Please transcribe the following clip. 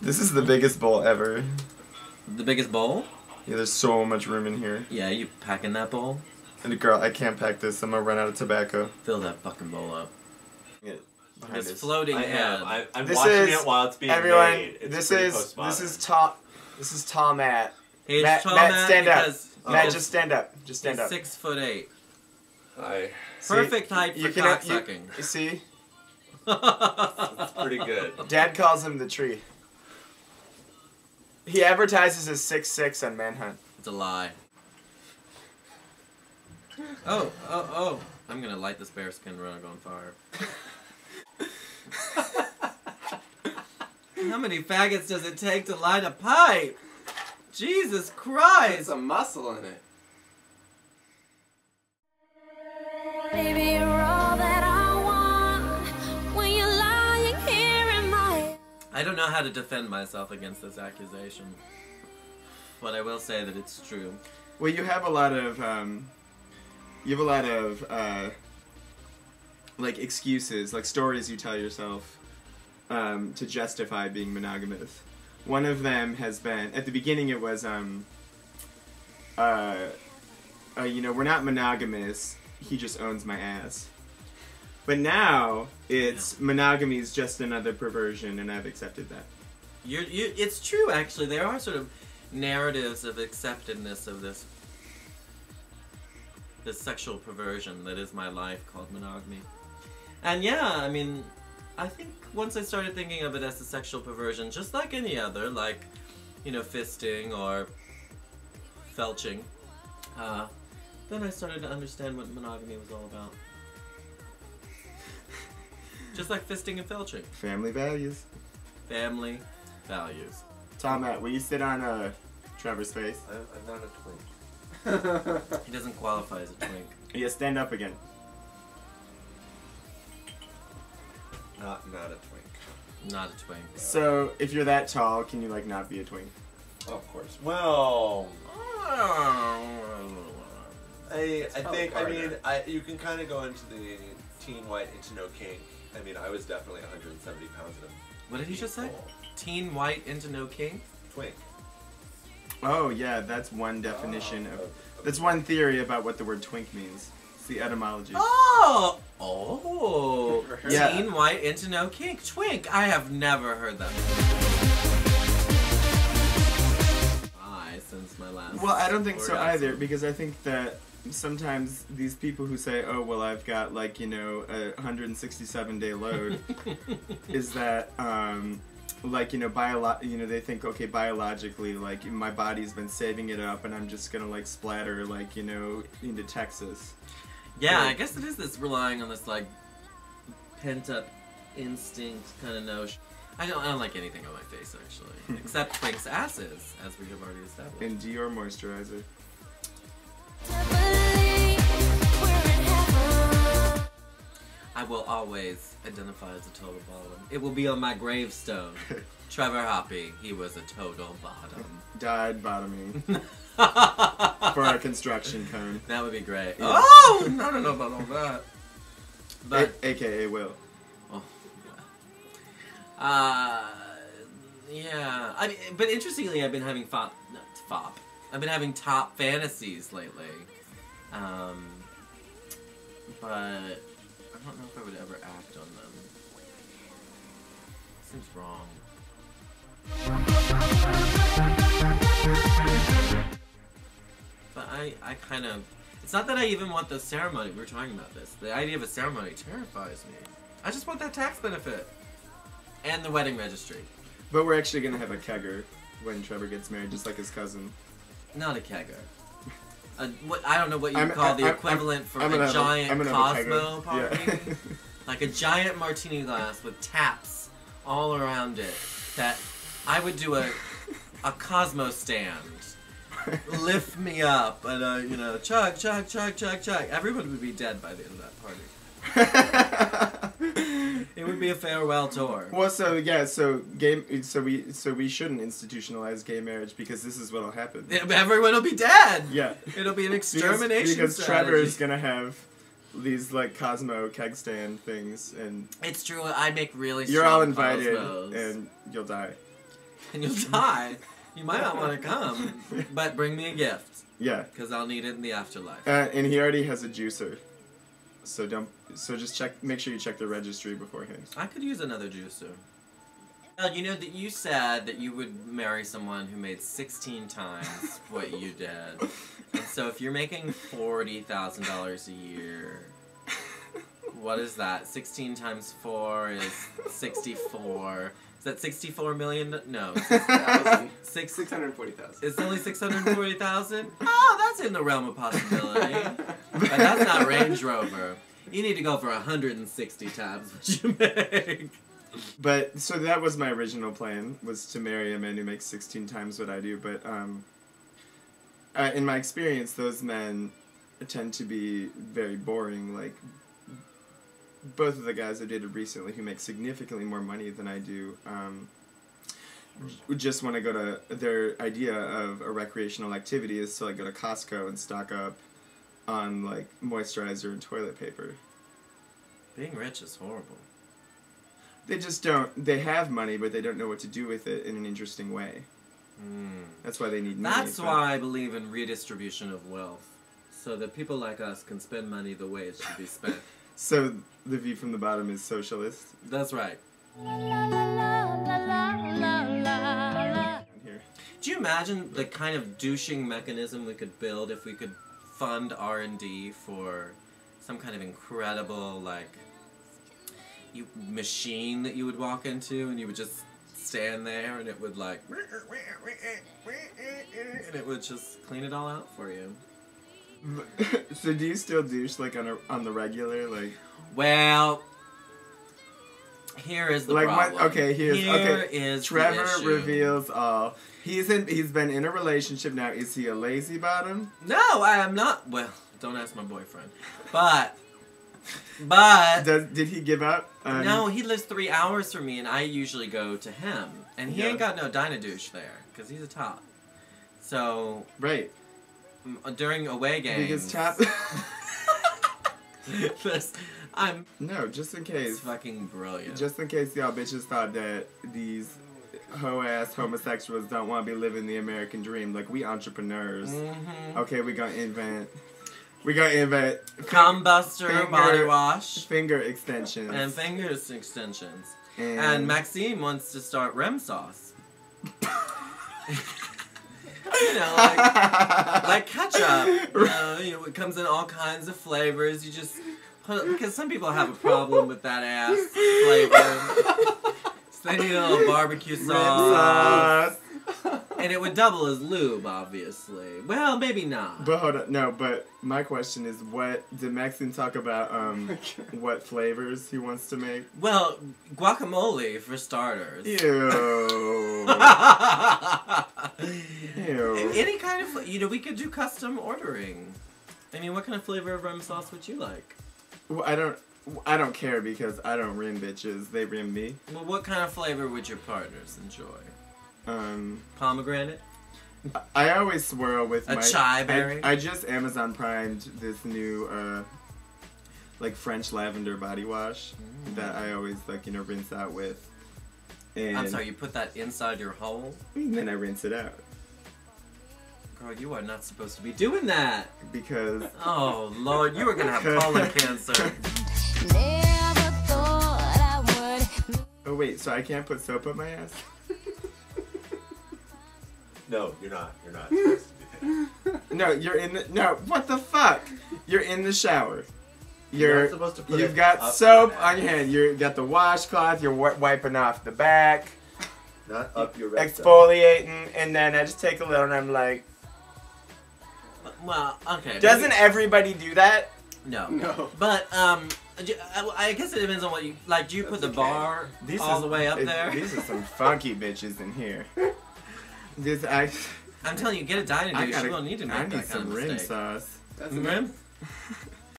This is the biggest bowl ever. The biggest bowl? Yeah, there's so much room in here. Yeah, you packing that bowl? And girl, I can't pack this. I'm gonna run out of tobacco. Fill that fucking bowl up. Behind This us. floating head. I'm This watching is- it while it's being Everyone, made. It's this pretty is postmodern. this is tall Matt. Hey, it's Matt, tall Matt, stand up. because Matt, he's- just stand up. Just stand he's up. 6'8". I. Perfect height for cocksucking. You see? It's pretty good. Dad calls him the tree. He advertises as 6'6" on Manhunt. It's a lie. Oh. I'm gonna light this bearskin rug on fire. How many faggots does it take to light a pipe? Jesus Christ! There's some muscle in it. Baby, you're all that I want when you're lying here in my... I don't know how to defend myself against this accusation, but I will say that it's true. Well, you have a lot of like excuses, like stories you tell yourself to justify being monogamous. One of them has been, at the beginning it was, you know, we're not monogamous, he just owns my ass. But now, it's monogamy is just another perversion, and I've accepted that. It's true, actually. There are sort of narratives of acceptedness of this sexual perversion that is my life called monogamy. And yeah, I mean, I think once I started thinking of it as a sexual perversion, just like any other, like, you know, fisting or felching, then I started to understand what monogamy was all about. Just like fisting and felching. Family values. Family values. Tom, Matt, will you sit on Trevor's face? I'm not a twink. He doesn't qualify as a twink. Yeah, stand up again. Not a twink. Not a twink. So, if you're that tall, can you, like, not be a twink? Oh, of course. Well, I think, I mean, you can kind of go into the teen white into no kink. I mean, I was definitely 170 pounds and What did he just say? Teen white into no kink? twink. Oh, yeah, that's one definition of... That's one theory about what the word twink means. It's the etymology. Oh! Yeah. Teen white into no kink. Twink. I have never heard that. Since my last. Well, I don't think so orgasm. either, because I think that sometimes these people who say, oh, well, I've got, like, you know, a 167-day load, is that, like, you know, they think, okay, biologically, like, my body's been saving it up, and I'm just gonna, like, splatter, like, you know, into Texas. Yeah, Like, I guess it is this relying on this, like, pent-up instinct kind of notion. I don't like anything on my face, actually. Except Twink's asses, as we have already established. And Dior moisturizer. I will always identify as a total bottom. It will be on my gravestone. Trevor Hoppy, he was a total bottom. Died bottoming. For our construction cone. That would be great. Yeah. Oh! I don't know about all that. But, AKA Will. oh, yeah. I mean, but interestingly, I've been having I've been having top fantasies lately. But I don't know if I would ever act on them. Seems wrong. But I kind of... It's not that I even want the ceremony. We were talking about this. The idea of a ceremony terrifies me. I just want that tax benefit. And the wedding registry. But we're actually gonna have a kegger when Trevor gets married, just like his cousin. Not a kegger. I don't know what you would call the equivalent for a giant Cosmo party. Yeah. Like a giant martini glass with taps all around it. That I would do a Cosmo stand. Lift me up and you know, chug, chug, chug, chug, chug. Everyone would be dead by the end of that party. It would be a farewell tour. Well, so yeah, so we shouldn't institutionalize gay marriage because this is what'll happen. Everyone will be dead. Yeah, It'll be an extermination because strategy. Trevor is gonna have these like Cosmo keg stand things, and It's true. I make really. you're all strong invited, Cosmos. and you'll die. And you'll die. You might not want to come, but bring me a gift Yeah, because I'll need it in the afterlife. and he already has a juicer, so don't. So just check. Make sure you check the registry beforehand. I could use another juicer. Well, you know that you said that you would marry someone who made 16 times what you did. And so if you're making $40,000 a year, what is that? 16 times 4 is 64. Is that 64 million? No. 640,000. It's only 640,000? Oh, that's in the realm of possibility. But that's not Range Rover. You need to go for 160 times what you make. But so that was my original plan, was to marry a man who makes 16 times what I do. But in my experience, those men tend to be very boring. Like both of the guys I dated recently who make significantly more money than I do, just want to go to, their idea of a recreational activity is to like go to Costco and stock up on like moisturizer and toilet paper. Being rich is horrible. They just don't. They have money, but they don't know what to do with it in an interesting way. That's why they need money. That's why I believe in redistribution of wealth, so that people like us can spend money the way it should be spent. So the view from the bottom is socialist. That's right. Here. Do you imagine the kind of douching mechanism we could build if we could fund R&D for some kind of incredible, like, machine that you would walk into and you would just stand there and it would like and it would just clean it all out for you. So do you still douche like on the regular, like? Well, here is the like problem. what? Okay, Here is Trevor the issue. reveals all. He's been in a relationship now. Is he a lazy bottom? No, I am not. Well, don't ask my boyfriend. But Did he give up? no, he lives 3 hours from me, and I usually go to him, and he Yeah. ain't got no Dynadouche there because he's a top. So Right. during away games, Because top. I'm. No, just in It's case. fucking brilliant. Just in case y'all bitches thought that these hoe-ass homosexuals don't want to be living the American dream. Like, we entrepreneurs. Mm-hmm. Okay, we gonna invent Combuster body wash finger extensions. and fingers extensions. And And Maxime wants to start REM sauce. You know, like ketchup. You know, it comes in all kinds of flavors. You just put, because some people have a problem with that ass flavor. So they need a little barbecue sauce. And it would double as lube, obviously. Well, maybe not. But hold on, no. But my question is, what did Maxine talk about? What flavors he wants to make? Well, guacamole for starters. Ew. Ew. Any kind of, you know, we could do custom ordering. I mean, what kind of flavor of rum sauce would you like? Well, I don't care because I don't rim bitches. They rim me. Well, what kind of flavor would your partners enjoy? Pomegranate. I always swirl with a chai berry. I just Amazon primed this new like French lavender body wash that I always like, you know, rinse out with. And I'm sorry, you put that inside your hole? And then I rinse it out. Girl, you are not supposed to be doing that. Because oh Lord, you are gonna have colon cancer. Never thought I would. Oh wait, so I can't put soap on my ass? No, you're not. You're not supposed to do that. No, you're in the what the fuck? You're in the shower. You're not supposed to put You've it got up soap your on your hand. You got the washcloth. You're wiping off the back, Not up your rectum. exfoliating, and then I just take a little and I'm like, Well, okay. doesn't everybody do that? No. No. But I guess it depends on what you like. Do you put the okay. bar all the way up there? These are some funky bitches in here. I'm telling you, get a Dynadouche. You won't need to make I need that kind some of rim mistake. sauce. That's Rim?